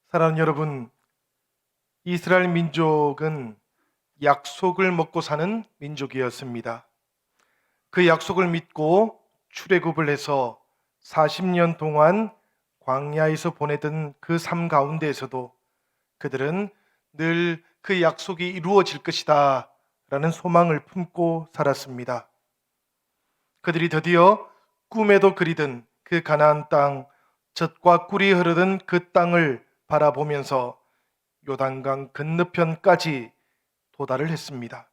사랑하는 여러분, 이스라엘 민족은 약속을 먹고 사는 민족이었습니다. 그 약속을 믿고 출애굽을 해서 40년 동안 광야에서 보내던 그 삶 가운데에서도 그들은 늘 그 약속이 이루어질 것이다 라는 소망을 품고 살았습니다. 그들이 드디어 꿈에도 그리던 그 가나안 땅, 젖과 꿀이 흐르던 그 땅을 바라보면서 요단강 건너편까지 도달을 했습니다.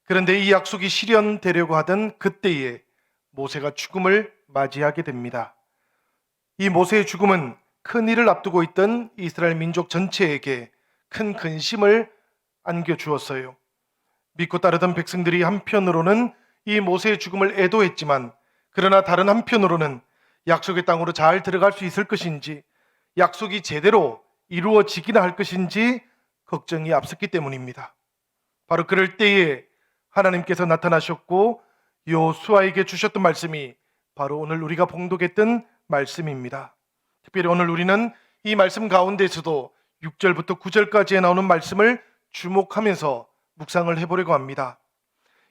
그런데 이 약속이 실현되려고 하던 그때에 모세가 죽음을 맞이하게 됩니다. 이 모세의 죽음은 큰 일을 앞두고 있던 이스라엘 민족 전체에게 큰 근심을 안겨주었어요. 믿고 따르던 백성들이 한편으로는 이 모세의 죽음을 애도했지만, 그러나 다른 한편으로는 약속의 땅으로 잘 들어갈 수 있을 것인지, 약속이 제대로 이루어지기나 할 것인지 걱정이 앞섰기 때문입니다. 바로 그럴 때에 하나님께서 나타나셨고 여호수아에게 주셨던 말씀이 바로 오늘 우리가 봉독했던 말씀입니다. 특별히 오늘 우리는 이 말씀 가운데서도 6절부터 9절까지에 나오는 말씀을 주목하면서 묵상을 해보려고 합니다.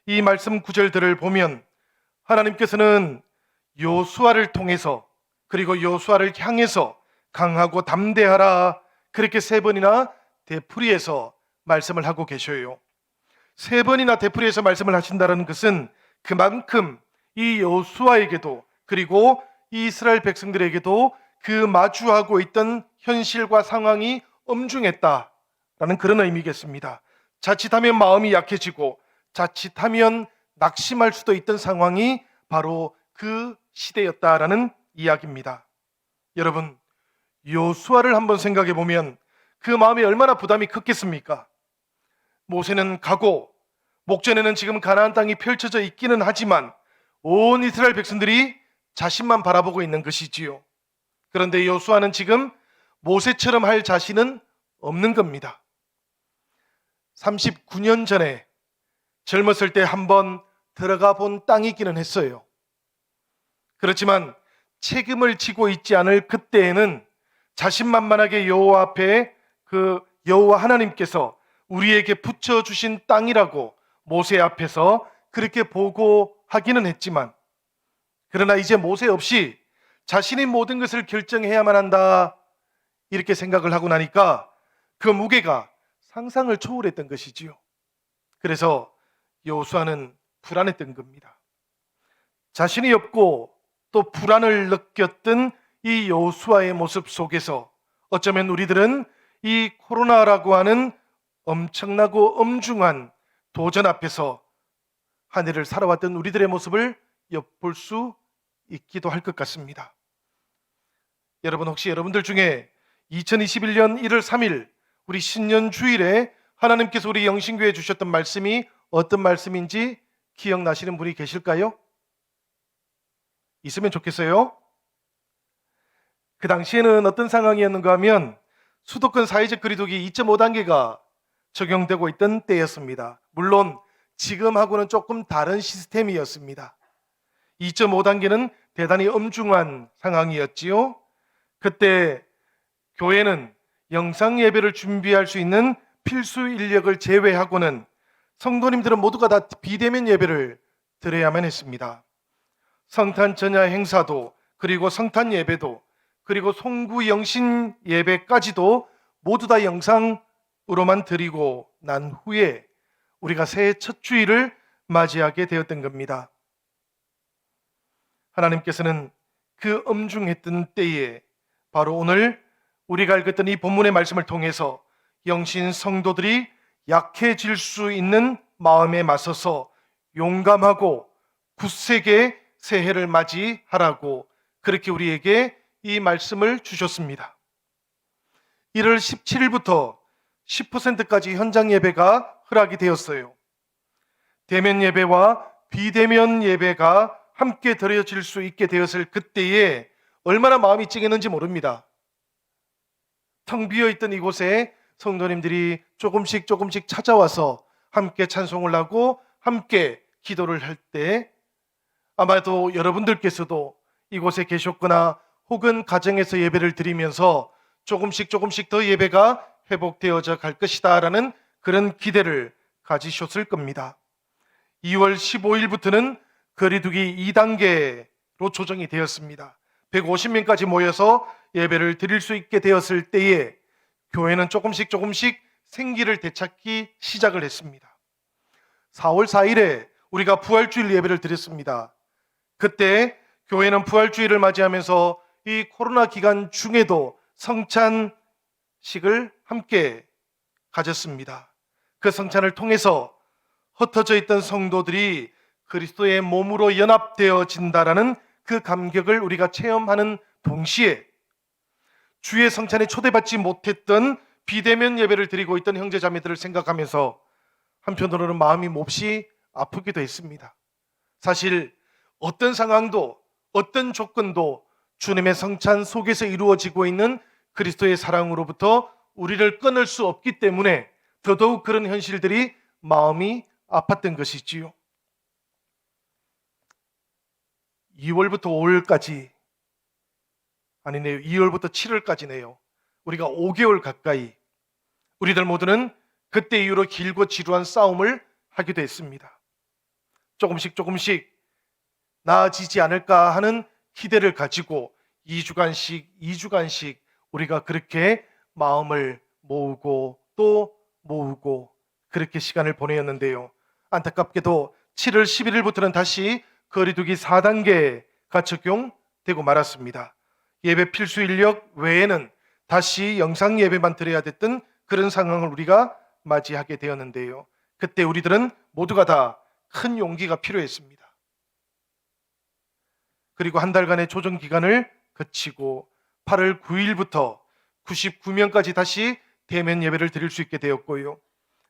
이 말씀 구절들을 보면 하나님께서는 여호수아를 통해서, 그리고 여호수아를 향해서 강하고 담대하라, 그렇게 세 번이나 되풀이해서 말씀을 하고 계셔요. 세 번이나 되풀이해서 말씀을 하신다는 것은 그만큼 이 여호수아에게도, 그리고 이 이스라엘 백성들에게도 그 마주하고 있던 현실과 상황이 엄중했다라는 그런 의미겠습니다. 자칫하면 마음이 약해지고 자칫하면 낙심할 수도 있던 상황이 바로 그 시대였다라는 이야기입니다. 여러분, 여호수아를 한번 생각해 보면 그 마음이 얼마나 부담이 컸겠습니까? 모세는 가고 목전에는 지금 가나안 땅이 펼쳐져 있기는 하지만 온 이스라엘 백성들이 자신만 바라보고 있는 것이지요. 그런데 여호수아는 지금 모세처럼 할 자신은 없는 겁니다. 39년 전에 젊었을 때 한번 들어가 본 땅이기는 했어요. 그렇지만 책임을 지고 있지 않을 그때에는 자신만만하게 여호와 앞에 그 여호와 하나님께서 우리에게 붙여주신 땅이라고 모세 앞에서 그렇게 보고하기는 했지만, 그러나 이제 모세 없이 자신이 모든 것을 결정해야만 한다, 이렇게 생각을 하고 나니까 그 무게가 상상을 초월했던 것이지요. 그래서 여호수아는 불안했던 겁니다. 자신이 없고 또 불안을 느꼈던 이 여호수아의 모습 속에서 어쩌면 우리들은 이 코로나라고 하는 엄청나고 엄중한 도전 앞에서 한 해를 살아왔던 우리들의 모습을 엿볼 수 있기도 할 것 같습니다. 여러분, 혹시 여러분들 중에 2021년 1월 3일 우리 신년 주일에 하나님께서 우리 영신교회에 주셨던 말씀이 어떤 말씀인지 기억나시는 분이 계실까요? 있으면 좋겠어요. 그 당시에는 어떤 상황이었는가 하면 수도권 사회적 거리두기 2.5단계가 적용되고 있던 때였습니다. 물론 지금하고는 조금 다른 시스템이었습니다. 2.5단계는 대단히 엄중한 상황이었지요. 그때 교회는 영상 예배를 준비할 수 있는 필수 인력을 제외하고는 성도님들은 모두가 다 비대면 예배를 드려야만 했습니다. 성탄 전야 행사도, 그리고 성탄 예배도, 그리고 송구 영신 예배까지도 모두 다 영상으로만 드리고 난 후에 우리가 새해 첫 주일을 맞이하게 되었던 겁니다. 하나님께서는 그 엄중했던 때에 바로 오늘 우리가 읽었던 이 본문의 말씀을 통해서 영신 성도들이 약해질 수 있는 마음에 맞서서 용감하고 굳세게 새해를 맞이하라고 그렇게 우리에게 이 말씀을 주셨습니다. 1월 17일부터 10%까지 현장 예배가 허락이 되었어요. 대면 예배와 비대면 예배가 함께 드려질 수 있게 되었을 그때에 얼마나 마음이 찡했는지 모릅니다. 텅 비어있던 이곳에 성도님들이 조금씩 찾아와서 함께 찬송을 하고 함께 기도를 할 때 아마도 여러분들께서도 이곳에 계셨거나 혹은 가정에서 예배를 드리면서 조금씩 더 예배가 회복되어져 갈 것이다라는 그런 기대를 가지셨을 겁니다. 2월 15일부터는 거리두기 2단계로 조정이 되었습니다. 150명까지 모여서 예배를 드릴 수 있게 되었을 때에 교회는 조금씩 생기를 되찾기 시작을 했습니다. 4월 4일에 우리가 부활주일 예배를 드렸습니다. 그때 교회는 부활주일을 맞이하면서 이 코로나 기간 중에도 성찬식을 함께 가졌습니다. 그 성찬을 통해서 흩어져 있던 성도들이 그리스도의 몸으로 연합되어진다라는 그 감격을 우리가 체험하는 동시에 주의 성찬에 초대받지 못했던 비대면 예배를 드리고 있던 형제자매들을 생각하면서 한편으로는 마음이 몹시 아프기도 했습니다. 사실 어떤 상황도 어떤 조건도 주님의 성찬 속에서 이루어지고 있는 그리스도의 사랑으로부터 우리를 끊을 수 없기 때문에 더더욱 그런 현실들이 마음이 아팠던 것이지요. 2월부터 5월까지 아니네요. 2월부터 7월까지네요. 우리가 5개월 가까이 우리들 모두는 그때 이후로 길고 지루한 싸움을 하기도 했습니다. 조금씩 나아지지 않을까 하는 기대를 가지고 2주간씩 우리가 그렇게 마음을 모으고 또 모으고 그렇게 시간을 보내었는데요. 안타깝게도 7월 11일부터는 다시 거리두기 4단계가 적용되고 말았습니다. 예배 필수 인력 외에는 다시 영상 예배만 드려야 됐던 그런 상황을 우리가 맞이하게 되었는데요. 그때 우리들은 모두가 다 큰 용기가 필요했습니다. 그리고 한 달간의 조정 기간을 거치고 8월 9일부터 99명까지 다시 대면 예배를 드릴 수 있게 되었고요.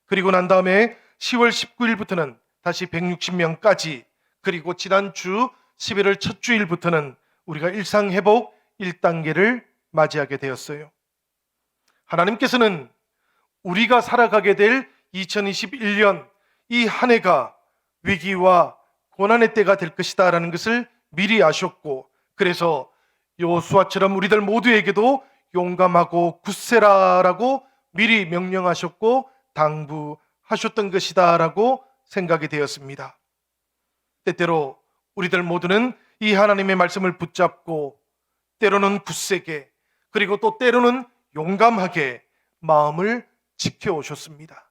그리고 난 다음에 10월 19일부터는 다시 160명까지, 그리고 지난주 11월 첫 주일부터는 우리가 일상회복 1단계를 맞이하게 되었어요. 하나님께서는 우리가 살아가게 될 2021년 이 한 해가 위기와 고난의 때가 될 것이다 라는 것을 미리 아셨고, 그래서 여호수아처럼 우리들 모두에게도 용감하고 굳세라라고 미리 명령하셨고 당부하셨던 것이다 라고 생각이 되었습니다. 때때로 우리들 모두는 이 하나님의 말씀을 붙잡고 때로는 굳세게, 그리고 또 때로는 용감하게 마음을 지켜오셨습니다.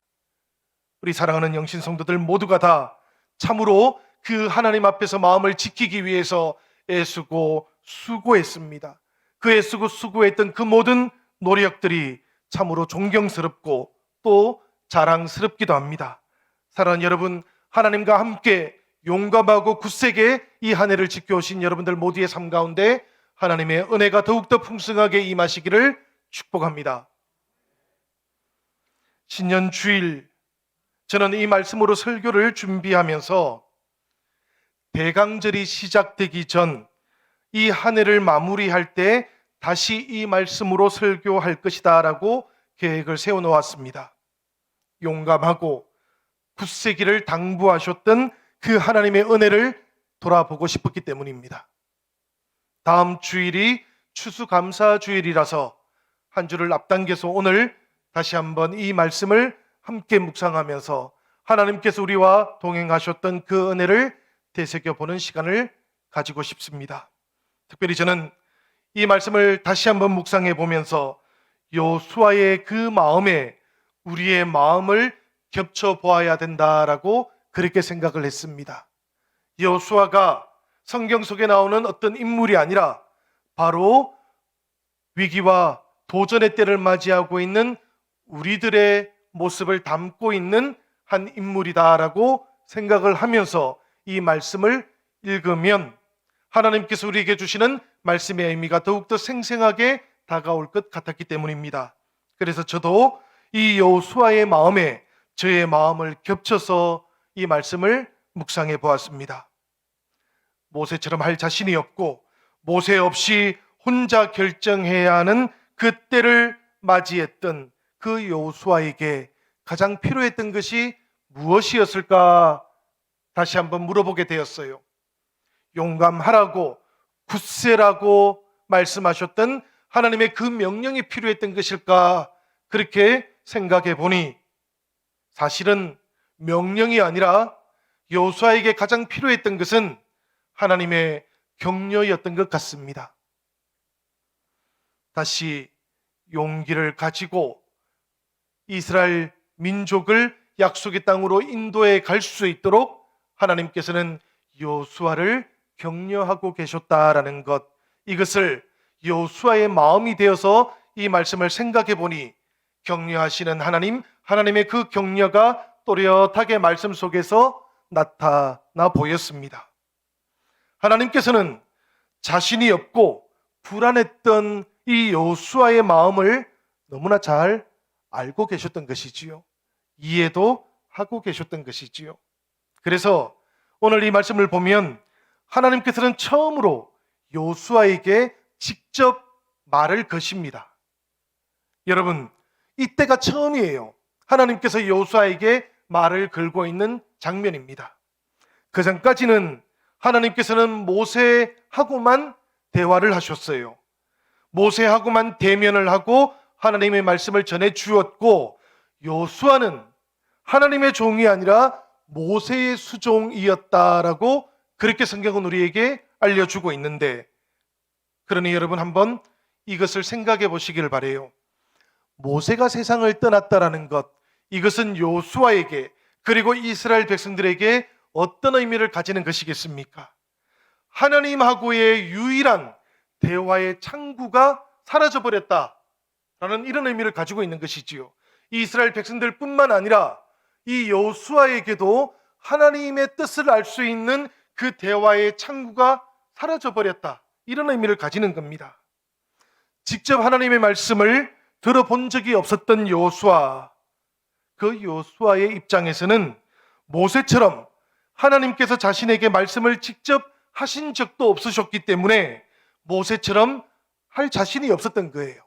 우리 사랑하는 영신 성도들 모두가 다 참으로 그 하나님 앞에서 마음을 지키기 위해서 애쓰고 수고했습니다. 그 애쓰고 수고했던 그 모든 노력들이 참으로 존경스럽고 또 자랑스럽기도 합니다. 사랑하는 여러분, 하나님과 함께 용감하고 굳세게 이 한 해를 지켜오신 여러분들 모두의 삶 가운데 하나님의 은혜가 더욱더 풍성하게 임하시기를 축복합니다. 신년 주일, 저는 이 말씀으로 설교를 준비하면서 대강절이 시작되기 전 이 한 해를 마무리할 때 다시 이 말씀으로 설교할 것이다 라고 계획을 세워놓았습니다. 용감하고 굳세기를 당부하셨던 그 하나님의 은혜를 돌아보고 싶었기 때문입니다. 다음 주일이 추수감사주일이라서 한 주를 앞당겨서 오늘 다시 한번 이 말씀을 함께 묵상하면서 하나님께서 우리와 동행하셨던 그 은혜를 되새겨보는 시간을 가지고 싶습니다. 특별히 저는 이 말씀을 다시 한번 묵상해 보면서 여호수아의 그 마음에 우리의 마음을 겹쳐 보아야 된다라고 그렇게 생각을 했습니다. 여호수아가 성경 속에 나오는 어떤 인물이 아니라 바로 위기와 도전의 때를 맞이하고 있는 우리들의 모습을 담고 있는 한 인물이다라고 생각을 하면서 이 말씀을 읽으면 하나님께서 우리에게 주시는 말씀의 의미가 더욱더 생생하게 다가올 것 같았기 때문입니다. 그래서 저도 이 여호수아의 마음에 저의 마음을 겹쳐서 이 말씀을 묵상해 보았습니다. 모세처럼 할 자신이 없고 모세 없이 혼자 결정해야 하는 그 때를 맞이했던 그 여호수아에게 가장 필요했던 것이 무엇이었을까 다시 한번 물어보게 되었어요. 용감하라고 굳세라고 말씀하셨던 하나님의 그 명령이 필요했던 것일까? 그렇게 생각해 보니 사실은 명령이 아니라 여호수아에게 가장 필요했던 것은 하나님의 격려였던 것 같습니다. 다시 용기를 가지고 이스라엘 민족을 약속의 땅으로 인도해 갈 수 있도록 하나님께서는 여호수아를 격려하고 계셨다라는 것, 이것을 여호수아의 마음이 되어서 이 말씀을 생각해 보니 격려하시는 하나님, 하나님의 그 격려가 또렷하게 말씀 속에서 나타나 보였습니다. 하나님께서는 자신이 없고 불안했던 이 여호수아의 마음을 너무나 잘 알고 계셨던 것이지요. 이해도 하고 계셨던 것이지요. 그래서 오늘 이 말씀을 보면 하나님께서는 처음으로 여호수아에게 직접 말을 거십니다. 여러분, 이때가 처음이에요. 하나님께서 여호수아에게 말을 걸고 있는 장면입니다. 그 전까지는 하나님께서는 모세하고만 대화를 하셨어요. 모세하고만 대면을 하고 하나님의 말씀을 전해 주었고, 여호수아는 하나님의 종이 아니라 모세의 수종이었다라고 그렇게 성경은 우리에게 알려주고 있는데, 그러니 여러분 한번 이것을 생각해 보시기를 바라요. 모세가 세상을 떠났다라는 것, 이것은 여호수아에게 그리고 이스라엘 백성들에게 어떤 의미를 가지는 것이겠습니까? 하나님하고의 유일한 대화의 창구가 사라져버렸다라는 이런 의미를 가지고 있는 것이지요. 이스라엘 백성들뿐만 아니라 이 여호수아에게도 하나님의 뜻을 알 수 있는 그 대화의 창구가 사라져버렸다, 이런 의미를 가지는 겁니다. 직접 하나님의 말씀을 들어본 적이 없었던 여호수아, 그 여호수아의 입장에서는 모세처럼 하나님께서 자신에게 말씀을 직접 하신 적도 없으셨기 때문에 모세처럼 할 자신이 없었던 거예요.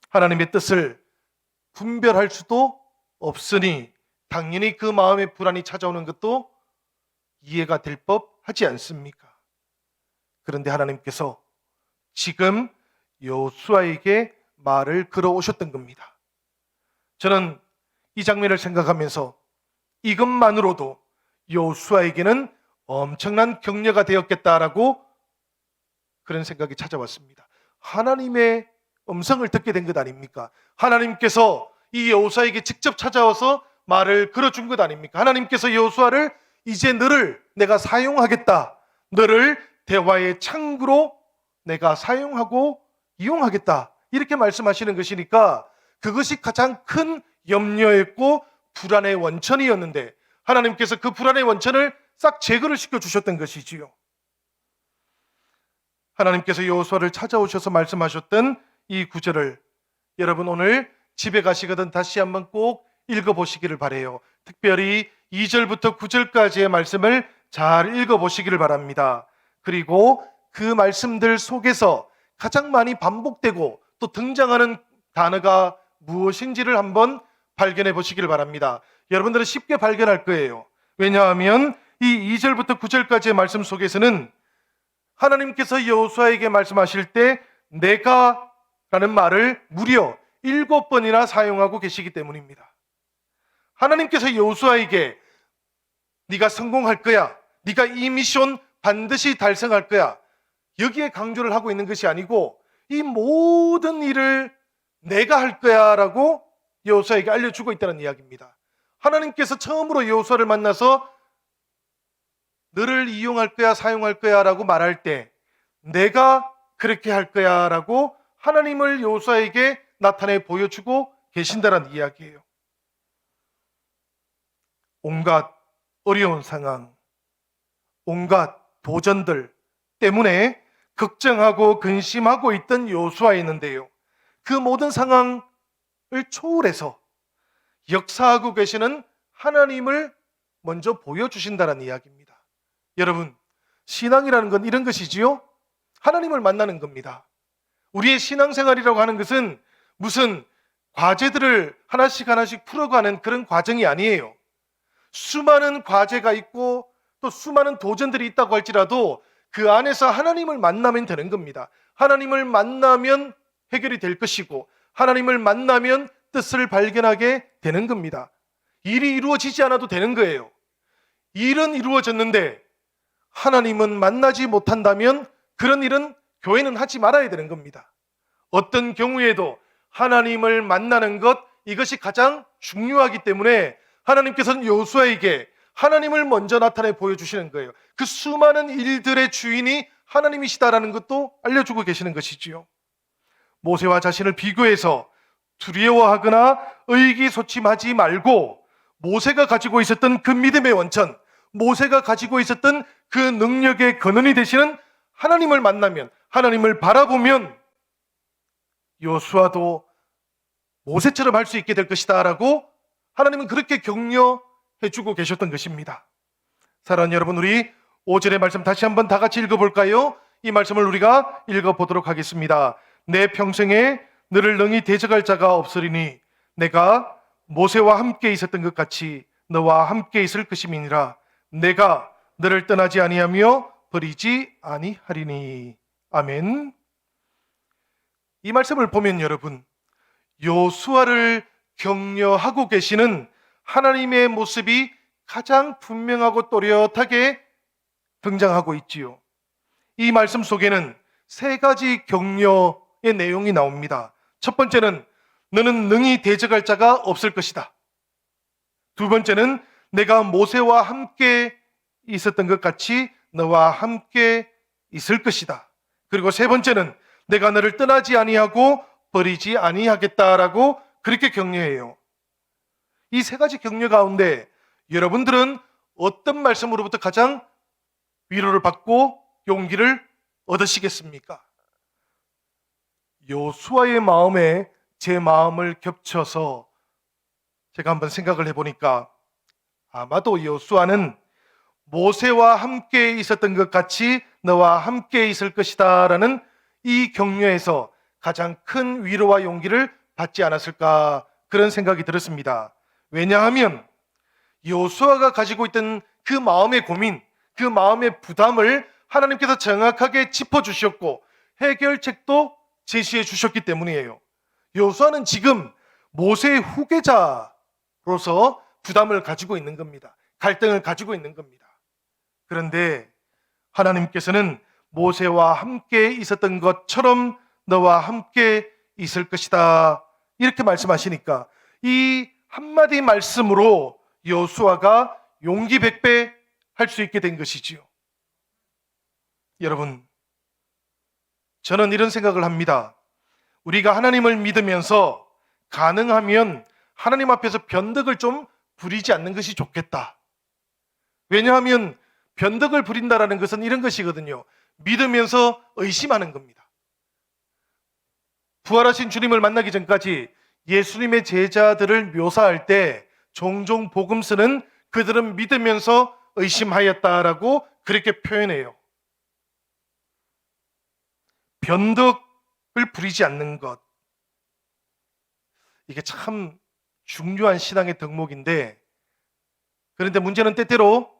하나님의 뜻을 분별할 수도 없으니 당연히 그 마음의 불안이 찾아오는 것도 이해가 될 법하지 않습니까? 그런데 하나님께서 지금 여호수아에게 말을 걸어오셨던 겁니다. 저는 이 장면을 생각하면서 이것만으로도 여호수아에게는 엄청난 격려가 되었겠다라고 그런 생각이 찾아왔습니다. 하나님의 음성을 듣게 된 것 아닙니까? 하나님께서 이 여호수아에게 직접 찾아와서 말을 걸어준 것 아닙니까? 하나님께서 여호수아를 이제 너를 내가 사용하겠다, 너를 대화의 창구로 내가 사용하고 이용하겠다, 이렇게 말씀하시는 것이니까 그것이 가장 큰 염려였고 불안의 원천이었는데 하나님께서 그 불안의 원천을 싹 제거를 시켜주셨던 것이지요. 하나님께서 여호수아를 찾아오셔서 말씀하셨던 이 구절을 여러분 오늘 집에 가시거든 다시 한번 꼭 읽어보시기를 바라요. 특별히 2절부터 9절까지의 말씀을 잘 읽어보시기를 바랍니다. 그리고 그 말씀들 속에서 가장 많이 반복되고 또 등장하는 단어가 무엇인지를 한번 발견해 보시기를 바랍니다. 여러분들은 쉽게 발견할 거예요. 왜냐하면 이 2절부터 9절까지의 말씀 속에서는 하나님께서 여호수아에게 말씀하실 때 내가 라는 말을 무려 7번이나 사용하고 계시기 때문입니다. 하나님께서 여호수아에게 네가 성공할 거야, 네가 이 미션 반드시 달성할 거야, 여기에 강조를 하고 있는 것이 아니고 이 모든 일을 내가 할 거야 라고 여호수아에게 알려주고 있다는 이야기입니다. 하나님께서 처음으로 여호수아를 만나서 너를 이용할 거야, 사용할 거야 라고 말할 때 내가 그렇게 할 거야 라고 하나님을 여호수아에게 나타내 보여주고 계신다는 이야기예요. 온갖 어려운 상황, 온갖 도전들 때문에 걱정하고 근심하고 있던 여호수아였는데요, 그 모든 상황을 초월해서 역사하고 계시는 하나님을 먼저 보여주신다는 이야기입니다. 여러분, 신앙이라는 건 이런 것이지요. 하나님을 만나는 겁니다. 우리의 신앙생활이라고 하는 것은 무슨 과제들을 하나씩 하나씩 풀어가는 그런 과정이 아니에요. 수많은 과제가 있고 또 수많은 도전들이 있다고 할지라도 그 안에서 하나님을 만나면 되는 겁니다. 하나님을 만나면 해결이 될 것이고 하나님을 만나면 뜻을 발견하게 되는 겁니다. 일이 이루어지지 않아도 되는 거예요. 일은 이루어졌는데 하나님은 만나지 못한다면 그런 일은 교회는 하지 말아야 되는 겁니다. 어떤 경우에도 하나님을 만나는 것, 이것이 가장 중요하기 때문에 하나님께서는 여호수아에게 하나님을 먼저 나타내 보여주시는 거예요. 그 수많은 일들의 주인이 하나님이시다라는 것도 알려주고 계시는 것이지요. 모세와 자신을 비교해서 두려워하거나 의기소침하지 말고 모세가 가지고 있었던 그 믿음의 원천, 모세가 가지고 있었던 그 능력의 근원이 되시는 하나님을 만나면, 하나님을 바라보면 여호수아도 모세처럼 할 수 있게 될 것이다 라고 하나님은 그렇게 격려해주고 계셨던 것입니다. 사랑하는 여러분, 우리 5절의 말씀 다시 한번 다 같이 읽어볼까요? 이 말씀을 우리가 읽어보도록 하겠습니다. 내 평생에 너를 능히 대적할 자가 없으리니 내가 모세와 함께 있었던 것 같이 너와 함께 있을 것임이니라. 내가 너를 떠나지 아니하며 버리지 아니하리니. 아멘. 이 말씀을 보면 여러분, 여호수아를 격려하고 계시는 하나님의 모습이 가장 분명하고 또렷하게 등장하고 있지요. 이 말씀 속에는 세 가지 격려의 내용이 나옵니다. 첫 번째는 너는 능히 대적할 자가 없을 것이다. 두 번째는 내가 모세와 함께 있었던 것 같이 너와 함께 있을 것이다. 그리고 세 번째는 내가 너를 떠나지 아니하고 버리지 아니하겠다라고 그렇게 격려해요. 이 세 가지 격려 가운데 여러분들은 어떤 말씀으로부터 가장 위로를 받고 용기를 얻으시겠습니까? 여호수아의 마음에 제 마음을 겹쳐서 제가 한번 생각을 해보니까 아마도 여호수아는 모세와 함께 있었던 것 같이 너와 함께 있을 것이다 라는 이 격려에서 가장 큰 위로와 용기를 받지 않았을까, 그런 생각이 들었습니다. 왜냐하면 여호수아가 가지고 있던 그 마음의 고민, 그 마음의 부담을 하나님께서 정확하게 짚어주셨고 해결책도 제시해 주셨기 때문이에요. 여호수아는 지금 모세의 후계자로서 부담을 가지고 있는 겁니다. 갈등을 가지고 있는 겁니다. 그런데 하나님께서는 모세와 함께 있었던 것처럼 너와 함께 있을 것이다, 이렇게 말씀하시니까 이 한마디 말씀으로 여호수아가 용기 백배 할 수 있게 된 것이지요. 여러분, 저는 이런 생각을 합니다. 우리가 하나님을 믿으면서 가능하면 하나님 앞에서 변덕을 좀 부리지 않는 것이 좋겠다. 왜냐하면 변덕을 부린다라는 것은 이런 것이거든요. 믿으면서 의심하는 겁니다. 부활하신 주님을 만나기 전까지 예수님의 제자들을 묘사할 때 종종 복음서는 그들은 믿으면서 의심하였다라고 그렇게 표현해요. 변덕을 부리지 않는 것, 이게 참 중요한 신앙의 덕목인데, 그런데 문제는 때때로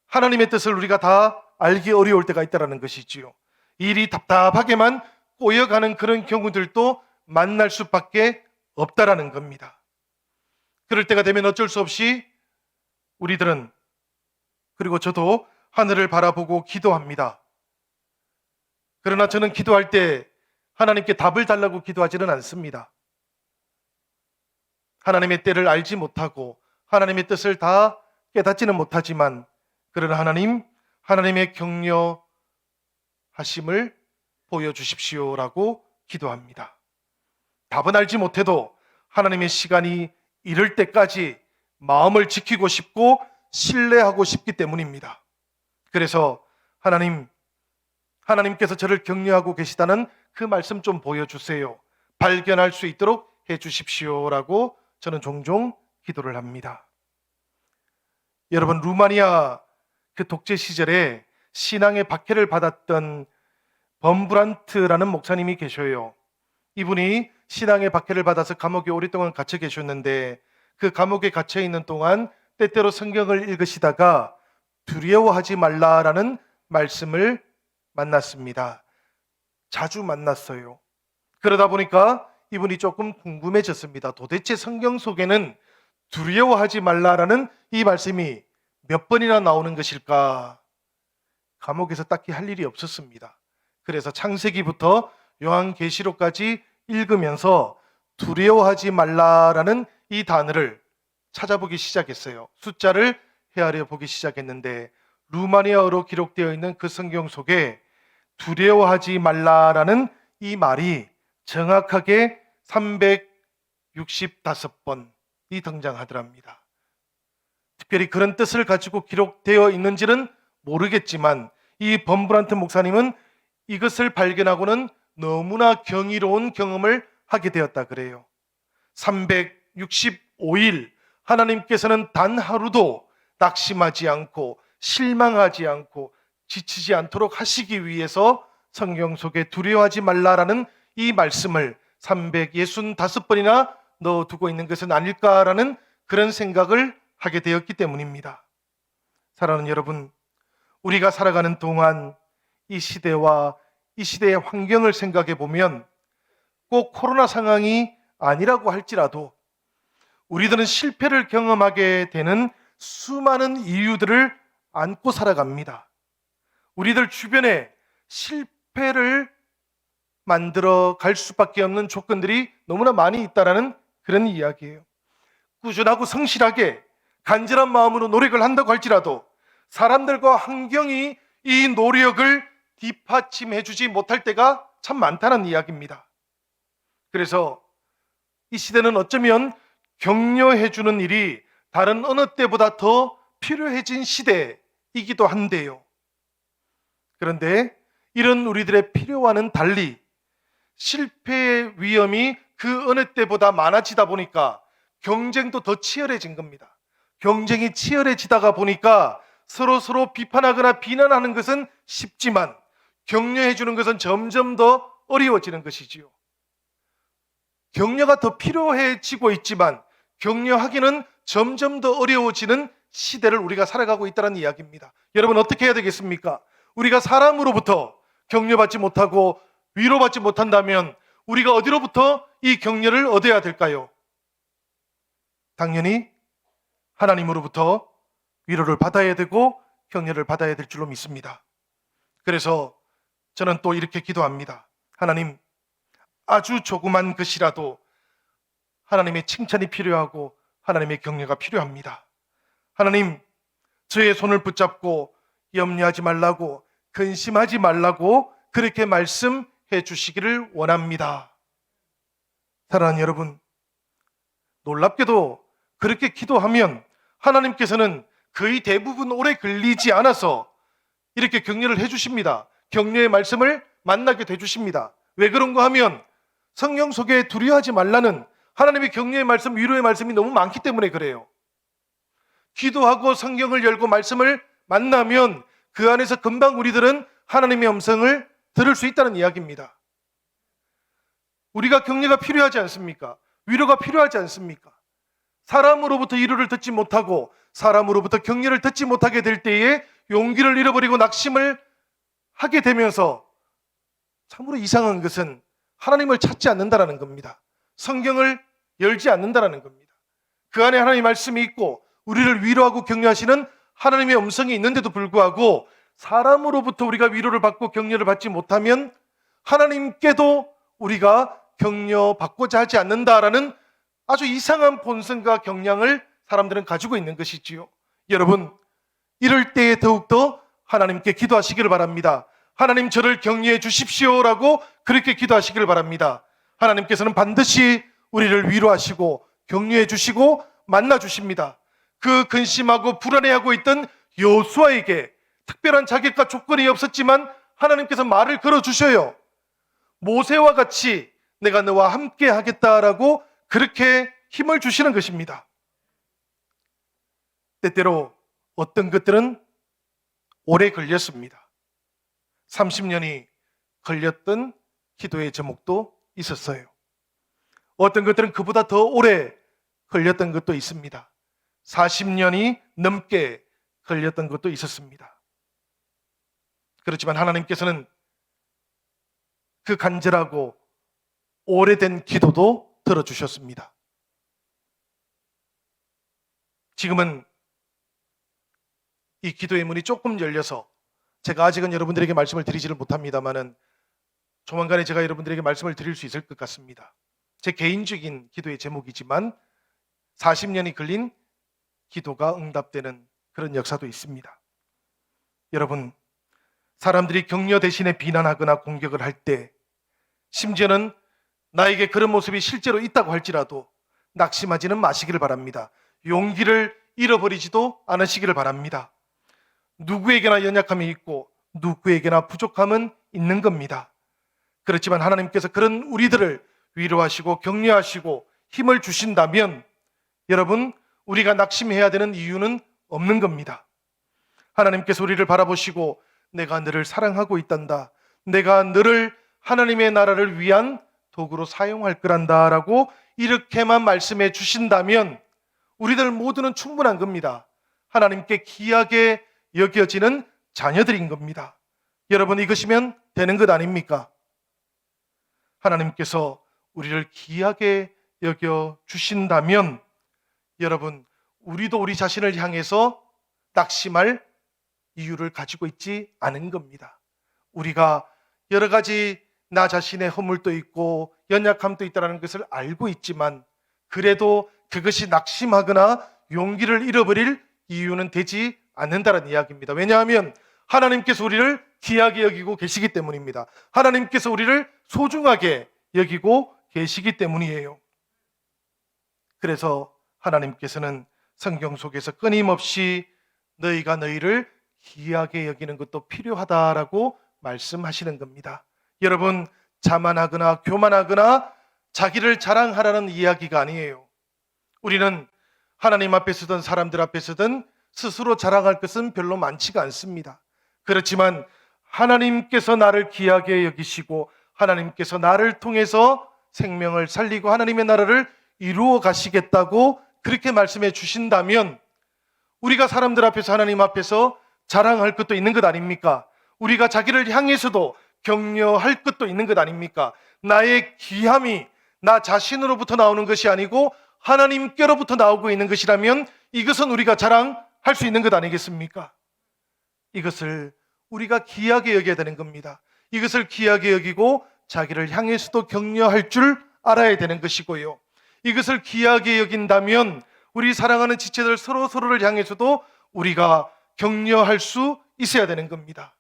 하나님의 뜻을 우리가 다 알기 어려울 때가 있다는 것이지요. 일이 답답하게만 꼬여가는 그런 경우들도 만날 수밖에 없다라는 겁니다. 그럴 때가 되면 어쩔 수 없이 우리들은, 그리고 저도 하늘을 바라보고 기도합니다. 그러나 저는 기도할 때 하나님께 답을 달라고 기도하지는 않습니다. 하나님의 때를 알지 못하고 하나님의 뜻을 다 깨닫지는 못하지만, 그러나 하나님의 격려하심을 보여주십시오라고 기도합니다. 답은 알지 못해도 하나님의 시간이 이를 때까지 마음을 지키고 싶고 신뢰하고 싶기 때문입니다. 그래서 하나님께서 저를 격려하고 계시다는 그 말씀 좀 보여주세요, 발견할 수 있도록 해주십시오라고 저는 종종 기도를 합니다. 여러분, 루마니아 그 독재 시절에 신앙의 박해를 받았던 범브란트라는 목사님이 계셔요. 이분이 신앙의 박해를 받아서 감옥에 오랫동안 갇혀 계셨는데, 그 감옥에 갇혀 있는 동안 때때로 성경을 읽으시다가 두려워하지 말라라는 말씀을 만났습니다. 자주 만났어요. 그러다 보니까 이분이 조금 궁금해졌습니다. 도대체 성경 속에는 두려워하지 말라라는 이 말씀이 몇 번이나 나오는 것일까? 감옥에서 딱히 할 일이 없었습니다. 그래서 창세기부터 요한계시록까지 읽으면서 두려워하지 말라라는 이 단어를 찾아보기 시작했어요. 숫자를 헤아려 보기 시작했는데 루마니아어로 기록되어 있는 그 성경 속에 두려워하지 말라라는 이 말이 정확하게 365번이 등장하더랍니다. 특별히 그런 뜻을 가지고 기록되어 있는지는 모르겠지만 이 범브란트 목사님은 이것을 발견하고는 너무나 경이로운 경험을 하게 되었다 그래요. 365일 하나님께서는 단 하루도 낙심하지 않고 실망하지 않고 지치지 않도록 하시기 위해서 성경 속에 두려워하지 말라라는 이 말씀을 365번이나 넣어두고 있는 것은 아닐까라는 그런 생각을 하게 되었기 때문입니다. 사랑하는 여러분, 우리가 살아가는 동안 이 시대와 이 시대의 환경을 생각해 보면 꼭 코로나 상황이 아니라고 할지라도 우리들은 실패를 경험하게 되는 수많은 이유들을 안고 살아갑니다. 우리들 주변에 실패를 만들어 갈 수밖에 없는 조건들이 너무나 많이 있다라는 그런 이야기예요. 꾸준하고 성실하게 간절한 마음으로 노력을 한다고 할지라도 사람들과 환경이 이 노력을 뒷받침해 주지 못할 때가 참 많다는 이야기입니다. 그래서 이 시대는 어쩌면 격려해 주는 일이 다른 어느 때보다 더 필요해진 시대이기도 한데요. 그런데 이런 우리들의 필요와는 달리 실패의 위험이 그 어느 때보다 많아지다 보니까 경쟁도 더 치열해진 겁니다. 경쟁이 치열해지다가 보니까 서로 비판하거나 비난하는 것은 쉽지만 격려해 주는 것은 점점 더 어려워지는 것이지요. 격려가 더 필요해지고 있지만 격려하기는 점점 더 어려워지는 시대를 우리가 살아가고 있다는 이야기입니다. 여러분 어떻게 해야 되겠습니까? 우리가 사람으로부터 격려받지 못하고 위로받지 못한다면 우리가 어디로부터 이 격려를 얻어야 될까요? 당연히 하나님으로부터 위로를 받아야 되고 격려를 받아야 될 줄로 믿습니다. 그래서 저는 또 이렇게 기도합니다. 하나님, 아주 조그만 것이라도 하나님의 칭찬이 필요하고 하나님의 격려가 필요합니다. 하나님, 저의 손을 붙잡고 염려하지 말라고, 근심하지 말라고 그렇게 말씀해 주시기를 원합니다. 사랑하는 여러분, 놀랍게도 그렇게 기도하면 하나님께서는 거의 대부분 오래 걸리지 않아서 이렇게 격려를 해 주십니다. 격려의 말씀을 만나게 돼 주십니다. 왜 그런가 하면 성경 속에 두려워하지 말라는 하나님의 격려의 말씀, 위로의 말씀이 너무 많기 때문에 그래요. 기도하고 성경을 열고 말씀을 만나면 그 안에서 금방 우리들은 하나님의 음성을 들을 수 있다는 이야기입니다. 우리가 격려가 필요하지 않습니까? 위로가 필요하지 않습니까? 사람으로부터 위로를 듣지 못하고 사람으로부터 격려를 듣지 못하게 될 때에 용기를 잃어버리고 낙심을 하게 되면서 참으로 이상한 것은 하나님을 찾지 않는다라는 겁니다. 성경을 열지 않는다라는 겁니다. 그 안에 하나님의 말씀이 있고 우리를 위로하고 격려하시는 하나님의 음성이 있는데도 불구하고 사람으로부터 우리가 위로를 받고 격려를 받지 못하면 하나님께도 우리가 격려받고자 하지 않는다라는 아주 이상한 본성과 경향을 사람들은 가지고 있는 것이지요. 여러분, 이럴 때에 더욱더 하나님께 기도하시기를 바랍니다. 하나님, 저를 격려해 주십시오라고 그렇게 기도하시기를 바랍니다. 하나님께서는 반드시 우리를 위로하시고 격려해 주시고 만나 주십니다. 그 근심하고 불안해하고 있던 여호수아에게 특별한 자격과 조건이 없었지만 하나님께서 말을 걸어 주셔요. 모세와 같이 내가 너와 함께 하겠다라고 그렇게 힘을 주시는 것입니다. 때때로 어떤 것들은 오래 걸렸습니다. 30년이 걸렸던 기도의 제목도 있었어요. 어떤 것들은 그보다 더 오래 걸렸던 것도 있습니다. 40년이 넘게 걸렸던 것도 있었습니다. 그렇지만 하나님께서는 그 간절하고 오래된 기도도 들어주셨습니다. 지금은 이 기도의 문이 조금 열려서 제가 아직은 여러분들에게 말씀을 드리지를 못합니다만은 조만간에 제가 여러분들에게 말씀을 드릴 수 있을 것 같습니다. 제 개인적인 기도의 제목이지만 40년이 걸린 기도가 응답되는 그런 역사도 있습니다. 여러분, 사람들이 격려 대신에 비난하거나 공격을 할 때, 심지어는 나에게 그런 모습이 실제로 있다고 할지라도 낙심하지는 마시기를 바랍니다. 용기를 잃어버리지도 않으시기를 바랍니다. 누구에게나 연약함이 있고 누구에게나 부족함은 있는 겁니다. 그렇지만 하나님께서 그런 우리들을 위로하시고 격려하시고 힘을 주신다면 여러분, 우리가 낙심해야 되는 이유는 없는 겁니다. 하나님께서 우리를 바라보시고 내가 너를 사랑하고 있단다, 내가 너를 하나님의 나라를 위한 도구로 사용할 거란다 라고 이렇게만 말씀해 주신다면 우리들 모두는 충분한 겁니다. 하나님께 귀하게 여겨지는 자녀들인 겁니다. 여러분, 이것이면 되는 것 아닙니까? 하나님께서 우리를 귀하게 여겨 주신다면 여러분, 우리도 우리 자신을 향해서 낙심할 이유를 가지고 있지 않은 겁니다. 우리가 여러 가지 나 자신의 허물도 있고 연약함도 있다는 것을 알고 있지만 그래도 그것이 낙심하거나 용기를 잃어버릴 이유는 되지 않는다는 이야기입니다. 왜냐하면 하나님께서 우리를 귀하게 여기고 계시기 때문입니다. 하나님께서 우리를 소중하게 여기고 계시기 때문이에요. 그래서 하나님께서는 성경 속에서 끊임없이 너희가 너희를 귀하게 여기는 것도 필요하다라고 말씀하시는 겁니다. 여러분, 자만하거나 교만하거나 자기를 자랑하라는 이야기가 아니에요. 우리는 하나님 앞에서든 사람들 앞에서든 스스로 자랑할 것은 별로 많지가 않습니다. 그렇지만 하나님께서 나를 귀하게 여기시고 하나님께서 나를 통해서 생명을 살리고 하나님의 나라를 이루어 가시겠다고 그렇게 말씀해 주신다면 우리가 사람들 앞에서 하나님 앞에서 자랑할 것도 있는 것 아닙니까? 우리가 자기를 향해서도 격려할 것도 있는 것 아닙니까? 나의 귀함이 나 자신으로부터 나오는 것이 아니고 하나님께로부터 나오고 있는 것이라면 이것은 우리가 자랑할 수 있는 것 아니겠습니까? 이것을 우리가 귀하게 여겨야 되는 겁니다. 이것을 귀하게 여기고 자기를 향해서도 격려할 줄 알아야 되는 것이고요. 이것을 귀하게 여긴다면 우리 사랑하는 지체들 서로를 향해서도 우리가 격려할 수 있어야 되는 겁니다.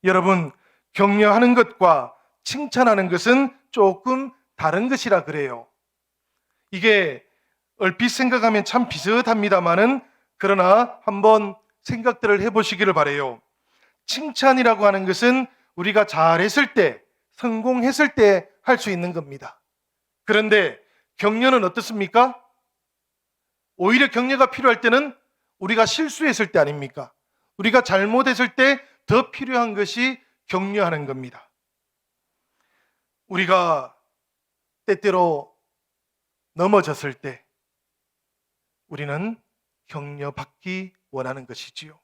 여러분, 격려하는 것과 칭찬하는 것은 조금 다른 것이라 그래요. 이게 얼핏 생각하면 참 비슷합니다만은 그러나 한번 생각들을 해보시기를 바라요. 칭찬이라고 하는 것은 우리가 잘했을 때, 성공했을 때 할 수 있는 겁니다. 그런데 격려는 어떻습니까? 오히려 격려가 필요할 때는 우리가 실수했을 때 아닙니까? 우리가 잘못했을 때 더 필요한 것이 격려하는 겁니다. 우리가 때때로 넘어졌을 때 우리는 격려받기 원하는 것이지요.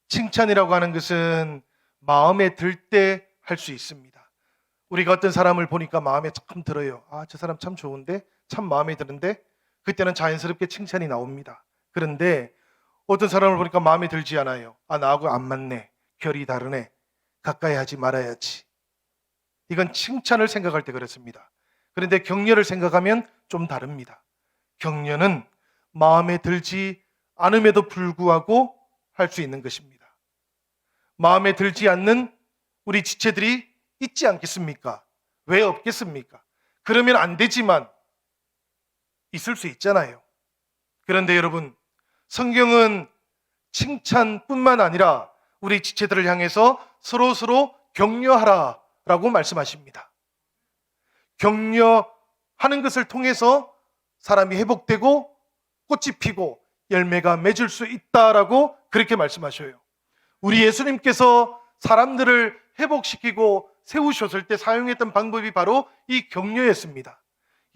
칭찬이라고 하는 것은 마음에 들 때 할 수 있습니다. 우리가 어떤 사람을 보니까 마음에 참 들어요. 아, 저 사람 참 좋은데, 참 마음에 드는데, 그때는 자연스럽게 칭찬이 나옵니다. 그런데 어떤 사람을 보니까 마음에 들지 않아요. 아, 나하고 안 맞네, 결이 다르네, 가까이 하지 말아야지. 이건 칭찬을 생각할 때 그렇습니다. 그런데 격려를 생각하면 좀 다릅니다. 격려는 마음에 들지 않음에도 불구하고 할 수 있는 것입니다. 마음에 들지 않는 우리 지체들이 있지 않겠습니까? 왜 없겠습니까? 그러면 안 되지만 있을 수 있잖아요. 그런데 여러분, 성경은 칭찬뿐만 아니라 우리 지체들을 향해서 서로 격려하라 라고 말씀하십니다. 격려하는 것을 통해서 사람이 회복되고 꽃이 피고 열매가 맺을 수 있다라고 그렇게 말씀하셔요. 우리 예수님께서 사람들을 회복시키고 세우셨을 때 사용했던 방법이 바로 이 격려였습니다.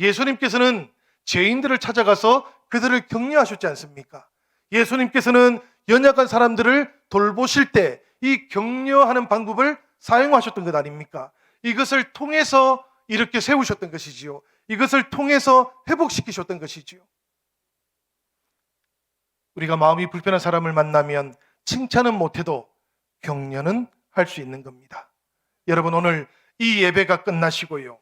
예수님께서는 죄인들을 찾아가서 그들을 격려하셨지 않습니까? 예수님께서는 연약한 사람들을 돌보실 때 이 격려하는 방법을 사용하셨던 것 아닙니까? 이것을 통해서 이렇게 세우셨던 것이지요. 이것을 통해서 회복시키셨던 것이지요. 우리가 마음이 불편한 사람을 만나면 칭찬은 못해도 격려는 할 수 있는 겁니다. 여러분, 오늘 이 예배가 끝나시고요,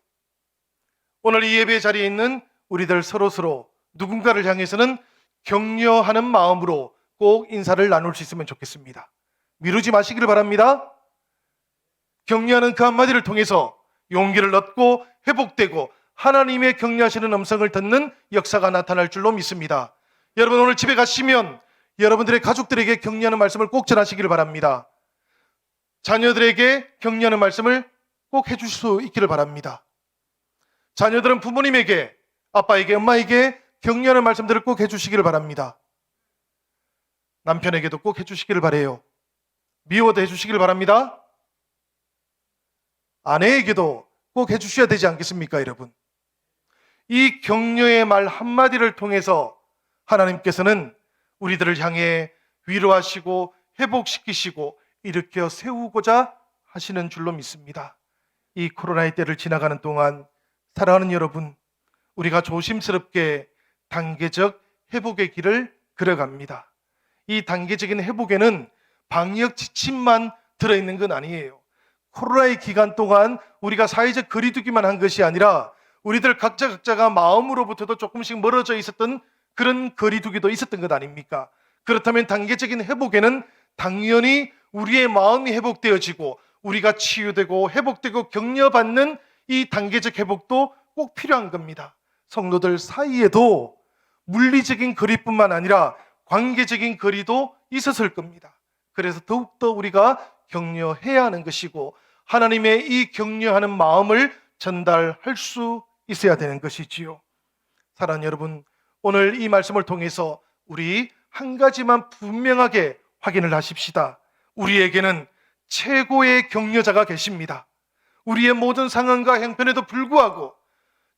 오늘 이 예배 자리에 있는 우리들 서로서로 누군가를 향해서는 격려하는 마음으로 꼭 인사를 나눌 수 있으면 좋겠습니다. 미루지 마시기를 바랍니다. 격려하는 그 한마디를 통해서 용기를 얻고 회복되고 하나님의 격려하시는 음성을 듣는 역사가 나타날 줄로 믿습니다. 여러분, 오늘 집에 가시면 여러분들의 가족들에게 격려하는 말씀을 꼭 전하시기를 바랍니다. 자녀들에게 격려하는 말씀을 꼭 해주실 수 있기를 바랍니다. 자녀들은 부모님에게, 아빠에게, 엄마에게 격려하는 말씀들을 꼭 해주시기를 바랍니다. 남편에게도 꼭 해주시기를 바라요. 미워도 해주시기를 바랍니다. 아내에게도 꼭 해주셔야 되지 않겠습니까, 여러분? 이 격려의 말 한마디를 통해서 하나님께서는 우리들을 향해 위로하시고 회복시키시고 일으켜 세우고자 하시는 줄로 믿습니다. 이 코로나의 때를 지나가는 동안 사랑하는 여러분, 우리가 조심스럽게 단계적 회복의 길을 걸어갑니다. 이 단계적인 회복에는 방역 지침만 들어있는 건 아니에요. 코로나의 기간 동안 우리가 사회적 거리두기만 한 것이 아니라 우리들 각자가 마음으로부터도 조금씩 멀어져 있었던 그런 거리두기도 있었던 것 아닙니까? 그렇다면 단계적인 회복에는 당연히 우리의 마음이 회복되어지고 우리가 치유되고 회복되고 격려받는 이 단계적 회복도 꼭 필요한 겁니다. 성도들 사이에도 물리적인 거리뿐만 아니라 관계적인 거리도 있었을 겁니다. 그래서 더욱더 우리가 격려해야 하는 것이고 하나님의 이 격려하는 마음을 전달할 수 있어야 되는 것이지요. 사랑하는 여러분, 오늘 이 말씀을 통해서 우리 한 가지만 분명하게 확인을 하십시다. 우리에게는 최고의 격려자가 계십니다. 우리의 모든 상황과 형편에도 불구하고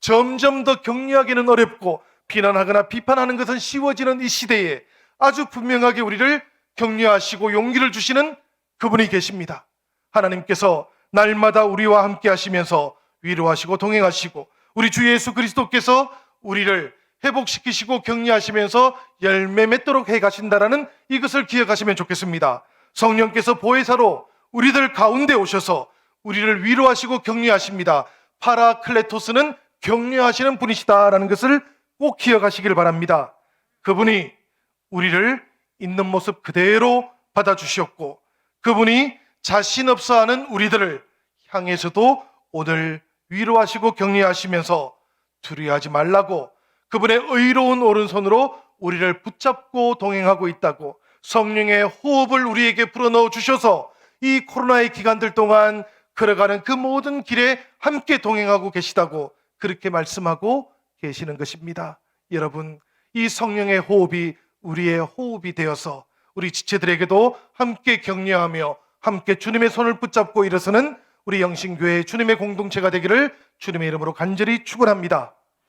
점점 더 격려하기는 어렵고 비난하거나 비판하는 것은 쉬워지는 이 시대에 아주 분명하게 우리를 격려하시고 용기를 주시는 그분이 계십니다. 하나님께서 날마다 우리와 함께 하시면서 위로하시고 동행하시고 우리 주 예수 그리스도께서 우리를 회복시키시고 격려하시면서 열매 맺도록 해가신다라는 이것을 기억하시면 좋겠습니다. 성령께서 보혜사로 우리들 가운데 오셔서 우리를 위로하시고 격려하십니다. 파라클레토스는 격려하시는 분이시다라는 것을 꼭 기억하시길 바랍니다. 그분이 우리를 있는 모습 그대로 받아주셨고 그분이 자신 없어하는 우리들을 향해서도 오늘 위로하시고 격려하시면서 두려워하지 말라고 그분의 의로운 오른손으로 우리를 붙잡고 동행하고 있다고 성령의 호흡을 우리에게 불어넣어 주셔서 이 코로나의 기간들 동안 걸어가는 그 모든 길에 함께 동행하고 계시다고 그렇게 말씀하고 계시는 것입니다. 여러분, 이 성령의 호흡이 우리의 호흡이 되어서 우리 지체들에게도 함께 격려하며 함께 주님의 손을 붙잡고 일어서는 우리 영신교회 주님의 공동체가 되기를 주님의 이름으로 간절히 축원합니다.